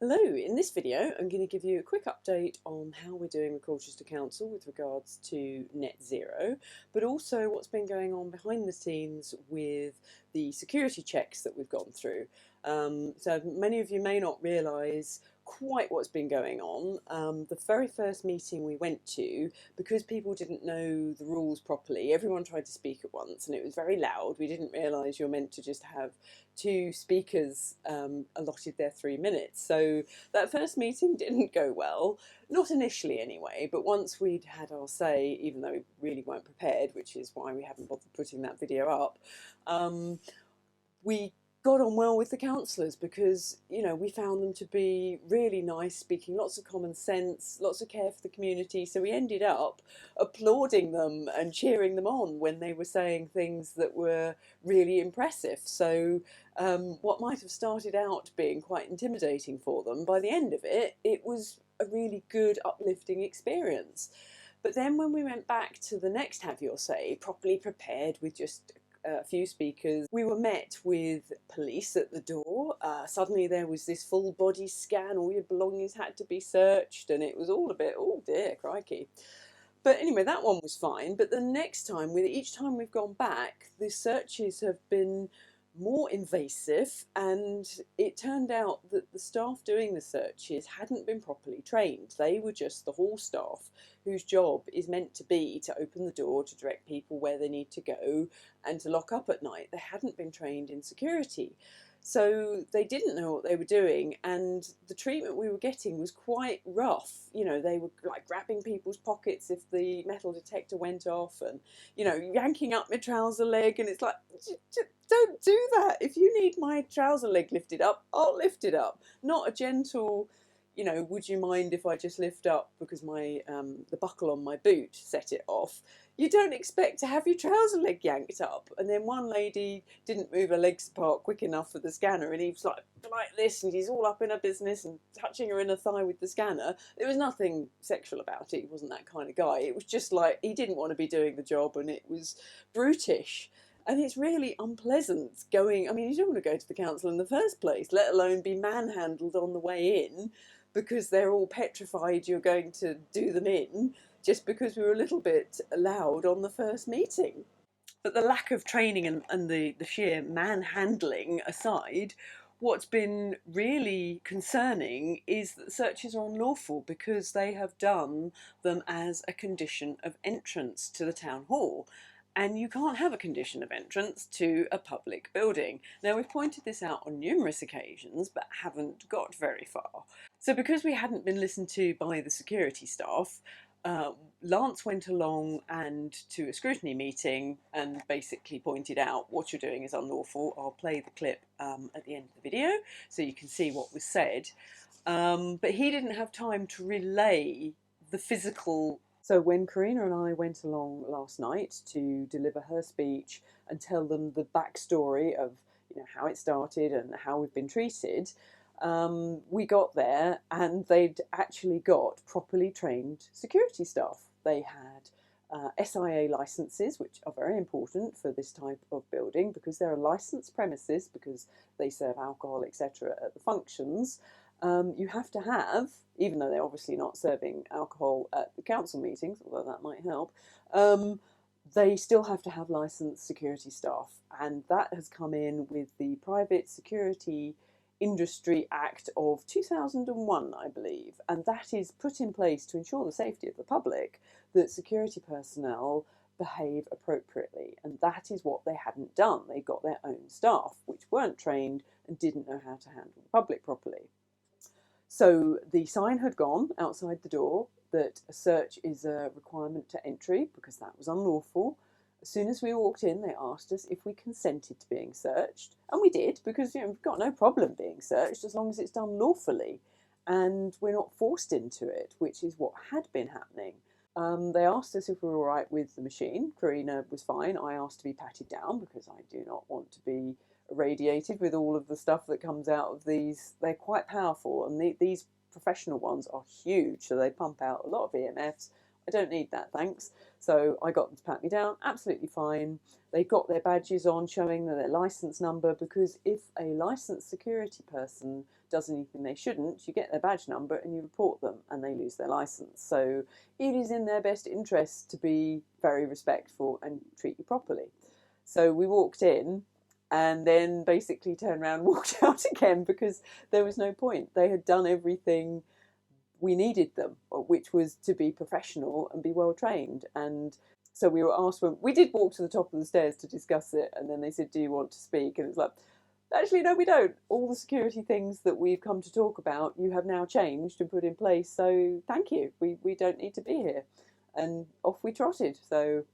Hello, in this video I'm going to give you a quick update on how we're doing with Colchester Council with regards to net zero, but also what's been going on behind the scenes with the security checks that we've gone through. So many of you may not realise quite what's been going on. The very first meeting we went to, because people didn't know the rules properly, everyone tried to speak at once and it was very loud. We didn't realise you're meant to just have two speakers allotted their 3 minutes. So that first meeting didn't go well, not initially anyway, but once we'd had our say, even though we really weren't prepared, which is why we haven't bothered putting that video up, we got on well with the councillors because, you know, we found them to be really nice, speaking lots of common sense, lots of care for the community. So we ended up applauding them and cheering them on when they were saying things that were really impressive. So what might have started out being quite intimidating for them, by the end of it, it was a really good, uplifting experience. But then when we went back to the next Have Your Say, properly prepared with just a few speakers, we were met with police at the door. Suddenly there was this full body scan, all your belongings had to be searched, and it was all a bit, oh dear, crikey. But anyway, that one was fine. But the next time, with each time we've gone back, the searches have been more invasive, and it turned out that the staff doing the searches hadn't been properly trained. They were just the hall staff whose job is meant to be to open the door, to direct people where they need to go, and to lock up at night. They hadn't been trained in security. So they didn't know what they were doing, and the treatment we were getting was quite rough. You know, they were like grabbing people's pockets if the metal detector went off, and, you know, yanking up my trouser leg, and it's like, don't do that. If you need my trouser leg lifted up, I'll lift it up. Not a gentle, you know, would you mind if I just lift up because my the buckle on my boot set it off. You don't expect to have your trouser leg yanked up. And then one lady didn't move her legs apart quick enough for the scanner, and he was like this, and he's all up in her business and touching her inner thigh with the scanner. There was nothing sexual about it. He wasn't that kind of guy. It was just like he didn't want to be doing the job, and it was brutish. And it's really unpleasant going. I mean, you don't want to go to the council in the first place, let alone be manhandled on the way in because they're all petrified you're going to do them in just because we were a little bit loud on the first meeting. But the lack of training and the sheer manhandling aside, what's been really concerning is that searches are unlawful because they have done them as a condition of entrance to the town hall. And you can't have a condition of entrance to a public building. Now, we've pointed this out on numerous occasions, but haven't got very far. So because we hadn't been listened to by the security staff, Lance went along and to a scrutiny meeting and basically pointed out what you're doing is unlawful. I'll play the clip at the end of the video so you can see what was said. But he didn't have time to relay the physical. So when Karina and I went along last night to deliver her speech and tell them the backstory of, you know, how it started and how we've been treated, we got there and they'd actually got properly trained security staff. They had SIA licences, which are very important for this type of building because they're a licensed premises because they serve alcohol, etc. at the functions. You have to have, even though they're obviously not serving alcohol at the council meetings, although that might help, they still have to have licensed security staff. And that has come in with the Private Security Industry Act of 2001, I believe. And that is put in place to ensure the safety of the public, that security personnel behave appropriately. And that is what they hadn't done. They got their own staff, which weren't trained and didn't know how to handle the public properly. So the sign had gone outside the door that a search is a requirement to entry because that was unlawful. As soon as we walked in, they asked us if we consented to being searched. And we did because, you know, we've got no problem being searched as long as it's done lawfully. And we're not forced into it, which is what had been happening. They asked us if we were all right with the machine. Karina was fine. I asked to be patted down because I do not want to be irradiated with all of the stuff that comes out of these. They're quite powerful, and these professional ones are huge, so they pump out a lot of EMFs. I don't need that, thanks. So I got them to pat me down, absolutely fine. They got their badges on showing their license number, because if a licensed security person does anything they shouldn't, you get their badge number and you report them and they lose their licence. So it is in their best interest to be very respectful and treat you properly. So we walked in and then basically turned around and walked out again because there was no point. They had done everything we needed them, which was to be professional and be well trained. And so we were asked, when we did walk to the top of the stairs to discuss it, and then they said, do you want to speak? And it was like, actually, no, we don't. All the security things that we've come to talk about, you have now changed and put in place, so thank you. We don't need to be here. And off we trotted. So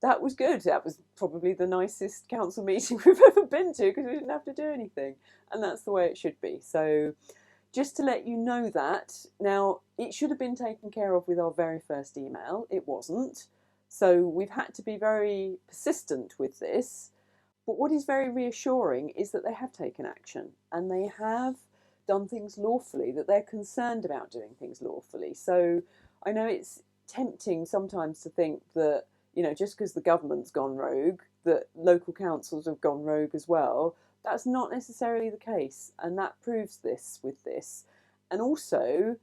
that was good. That was probably the nicest council meeting we've ever been to because we didn't have to do anything. And that's the way it should be. So just to let you know that, now it should have been taken care of with our very first email. It wasn't. So we've had to be very persistent with this. But what is very reassuring is that they have taken action and they have done things lawfully, that they're concerned about doing things lawfully. So I know it's tempting sometimes to think that, just because the government's gone rogue, that local councils have gone rogue as well. That's not necessarily the case, and that proves this with this. And also,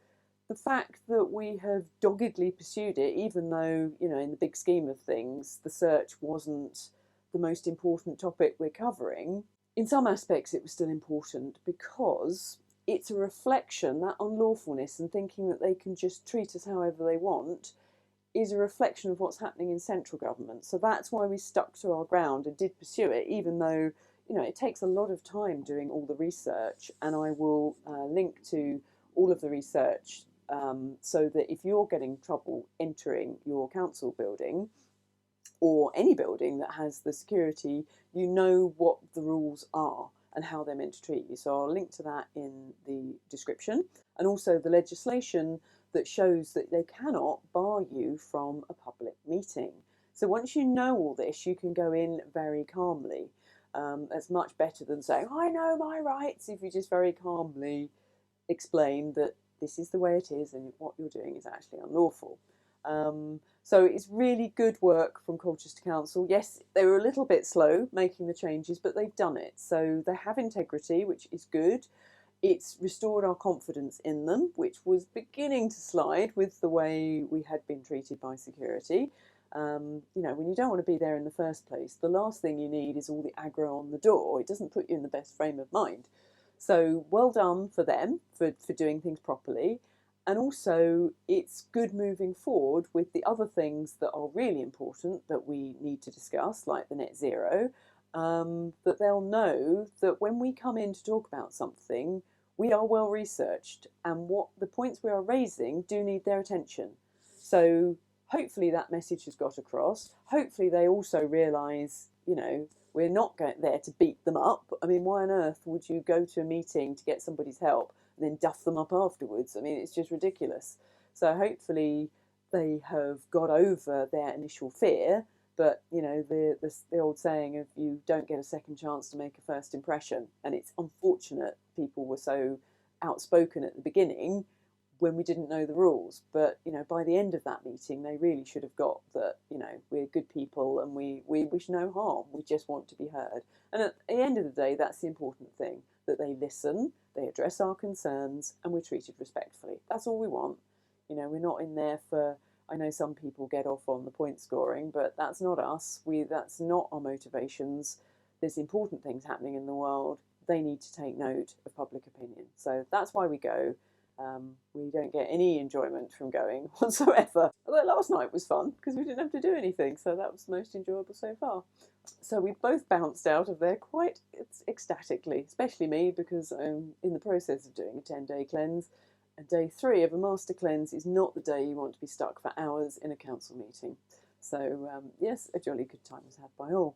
the fact that we have doggedly pursued it, even though, in the big scheme of things, the search wasn't the most important topic we're covering, in some aspects it was still important because it's a reflection, that unlawfulness and thinking that they can just treat us however they want is a reflection of what's happening in central government. So that's why we stuck to our ground and did pursue it, even though it takes a lot of time doing all the research, and I will link to all of the research so that if you're getting trouble entering your council building or any building that has the security, you know what the rules are and how they're meant to treat you. So I'll link to that in the description, and also the legislation that shows that they cannot bar you from a public meeting. So once you know all this, you can go in very calmly. That's much better than saying, I know my rights, if you just very calmly explain that this is the way it is and what you're doing is actually unlawful. So it's really good work from Colchester Council. Yes, they were a little bit slow making the changes, but they've done it. So they have integrity, which is good. It's restored our confidence in them, which was beginning to slide with the way we had been treated by security. When you don't want to be there in the first place, the last thing you need is all the aggro on the door. It doesn't put you in the best frame of mind. So well done for them for doing things properly. And also it's good moving forward with the other things that are really important that we need to discuss, like the net zero, that they'll know that when we come in to talk about something, we are well researched and what the points we are raising do need their attention. So hopefully that message has got across. Hopefully they also realise, we're not there to beat them up. I mean, why on earth would you go to a meeting to get somebody's help and then duff them up afterwards? I mean, it's just ridiculous. So hopefully they have got over their initial fear. But, the old saying of you don't get a second chance to make a first impression. And it's unfortunate people were so outspoken at the beginning when we didn't know the rules. But, by the end of that meeting, they really should have got that, we're good people and we wish no harm. We just want to be heard. And at the end of the day, that's the important thing, that they listen, they address our concerns, and we're treated respectfully. That's all we want. We're not in there for... I know some people get off on the point scoring, but that's not us. That's not our motivations. There's important things happening in the world. They need to take note of public opinion. So that's why we go. We don't get any enjoyment from going whatsoever. Although last night was fun because we didn't have to do anything, so that was the most enjoyable so far. So we both bounced out of there quite ecstatically, especially me because I'm in the process of doing a 10-day cleanse. And day 3 of a master cleanse is not the day you want to be stuck for hours in a council meeting. So yes, a jolly good time was had by all.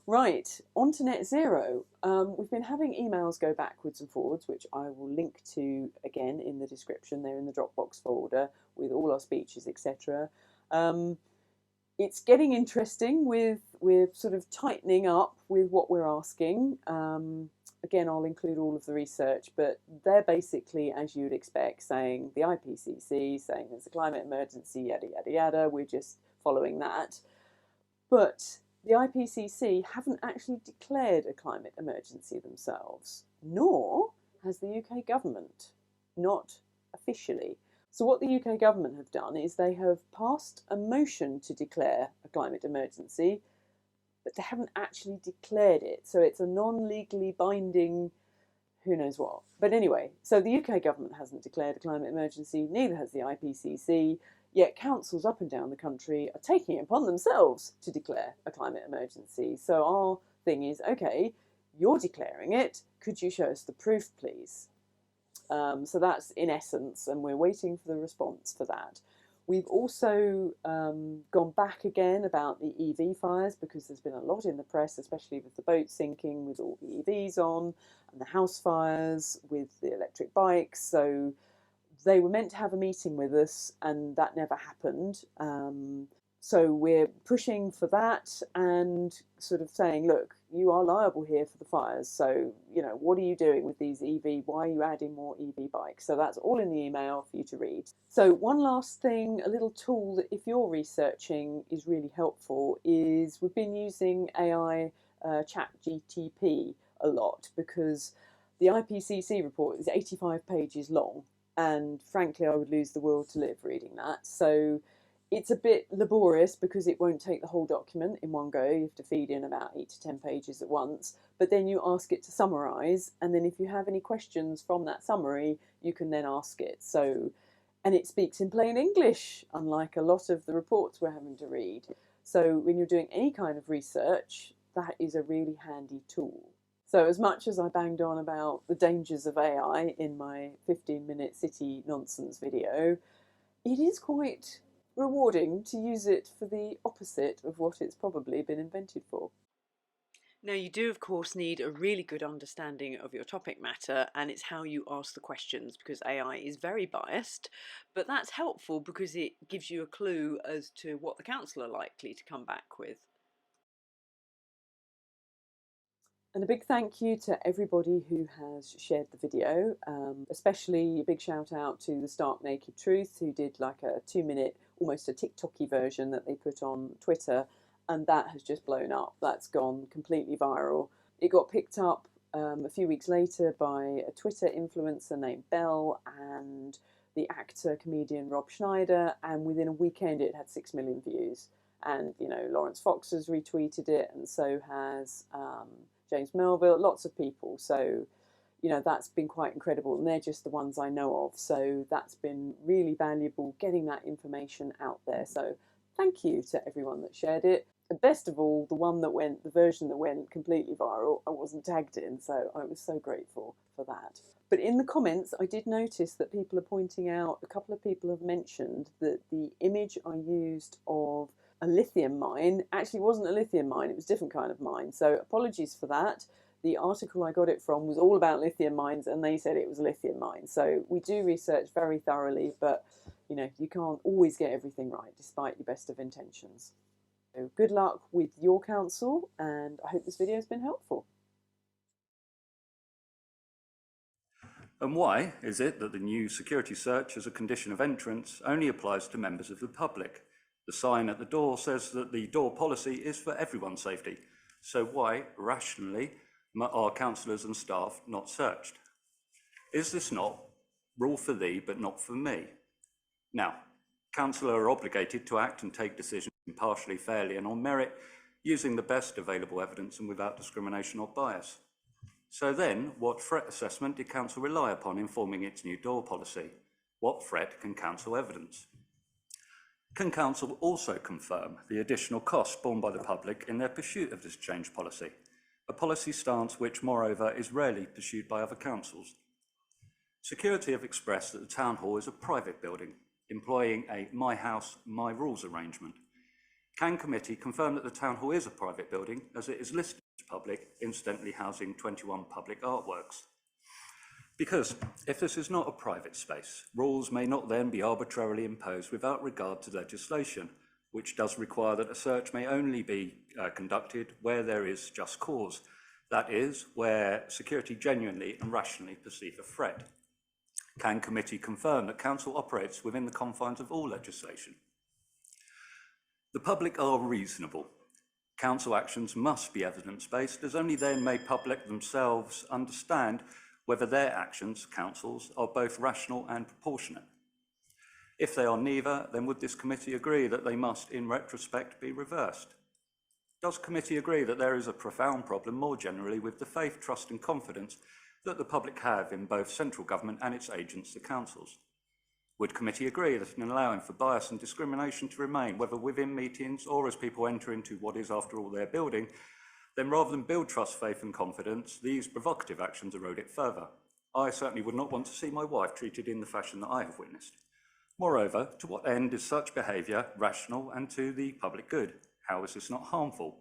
Right, on to net zero. We've been having emails go backwards and forwards, which I will link to again in the description. They're in the Dropbox folder with all our speeches, etc. It's getting interesting. We're sort of tightening up with what we're asking. Again, I'll include all of the research, but they're basically, as you'd expect, saying the IPCC, saying there's a climate emergency, yada, yada, yada. We're just following that. But the IPCC haven't actually declared a climate emergency themselves, nor has the UK government, not officially. So what the UK government have done is they have passed a motion to declare a climate emergency, but they haven't actually declared it. So it's a non-legally binding who knows what. But anyway, so the UK government hasn't declared a climate emergency, neither has the IPCC, yet councils up and down the country are taking it upon themselves to declare a climate emergency. So our thing is, okay, you're declaring it, could you show us the proof, please? So that's in essence, and we're waiting for the response for that. We've also gone back again about the EV fires because there's been a lot in the press, especially with the boat sinking with all the EVs on, and the house fires with the electric bikes. So they were meant to have a meeting with us, and that never happened. So we're pushing for that and sort of saying, look, you are liable here for the fires. So, you know, what are you doing with these EV? Why are you adding more EV bikes? So that's all in the email for you to read. So one last thing, a little tool that if you're researching is really helpful is we've been using AI chat GTP a lot because the IPCC report is 85 pages long. And frankly, I would lose the will to live reading that. So it's a bit laborious because it won't take the whole document in one go. You have to feed in about 8 to 10 pages at once. But then you ask it to summarise. And then if you have any questions from that summary, you can then ask it. So, and it speaks in plain English, unlike a lot of the reports we're having to read. So when you're doing any kind of research, that is a really handy tool. So as much as I banged on about the dangers of AI in my 15-minute city nonsense video, it is quite rewarding to use it for the opposite of what it's probably been invented for. Now, you do, of course, need a really good understanding of your topic matter, and it's how you ask the questions because AI is very biased, but that's helpful because it gives you a clue as to what the council are likely to come back with. And a big thank you to everybody who has shared the video, especially a big shout out to the Stark Naked Truth, who did like a 2-minute, almost a TikTok-y version that they put on Twitter, and that has just blown up. That's gone completely viral. It got picked up a few weeks later by a Twitter influencer named Belle and the actor, comedian Rob Schneider, and within a weekend it had 6 million views. And, you know, Lawrence Fox has retweeted it, and so has James Melville, lots of people. So, you know, that's been quite incredible. And they're just the ones I know of. So that's been really valuable getting that information out there. So thank you to everyone that shared it. And best of all, the version that went completely viral, I wasn't tagged in. So I was so grateful for that. But in the comments, I did notice that people are pointing out, a couple of people have mentioned that the image I used of a lithium mine actually wasn't a lithium mine, it was a different kind of mine. So apologies for that. The article I got it from was all about lithium mines and they said it was a lithium mine. So we do research very thoroughly, but you know, you can't always get everything right despite your best of intentions. So good luck with your council, and I hope this video has been helpful. And why is it that the new security search as a condition of entrance only applies to members of the public? The sign at the door says that the door policy is for everyone's safety. So why, rationally, are councillors and staff not searched? Is this not rule for thee, but not for me? Now, councillors are obligated to act and take decisions impartially, fairly and on merit, using the best available evidence and without discrimination or bias. So then, what threat assessment did council rely upon in forming its new door policy? What threat can council evidence? Can council also confirm the additional costs borne by the public in their pursuit of this change policy? A policy stance which, moreover, is rarely pursued by other councils. Security have expressed that the Town Hall is a private building, employing a my house, my rules arrangement. Can committee confirm that the Town Hall is a private building as it is listed as public, incidentally housing 21 public artworks? Because if this is not a private space, rules may not then be arbitrarily imposed without regard to legislation, which does require that a search may only be conducted where there is just cause, that is, where security genuinely and rationally perceive a threat. Can committee confirm that council operates within the confines of all legislation? The public are reasonable. Council actions must be evidence-based, as only then may public themselves understand whether their actions, councils, are both rational and proportionate. If they are neither, then would this committee agree that they must, in retrospect, be reversed? Does committee agree that there is a profound problem more generally with the faith, trust and confidence that the public have in both central government and its agents, the councils? Would committee agree that in allowing for bias and discrimination to remain, whether within meetings or as people enter into what is after all their building, then rather than build trust, faith and confidence, these provocative actions erode it further? I certainly would not want to see my wife treated in the fashion that I have witnessed. Moreover, to what end is such behaviour rational and to the public good? How is this not harmful?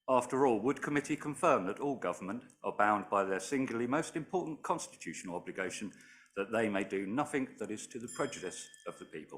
After all, would committee confirm that all government are bound by their singularly most important constitutional obligation that they may do nothing that is to the prejudice of the people?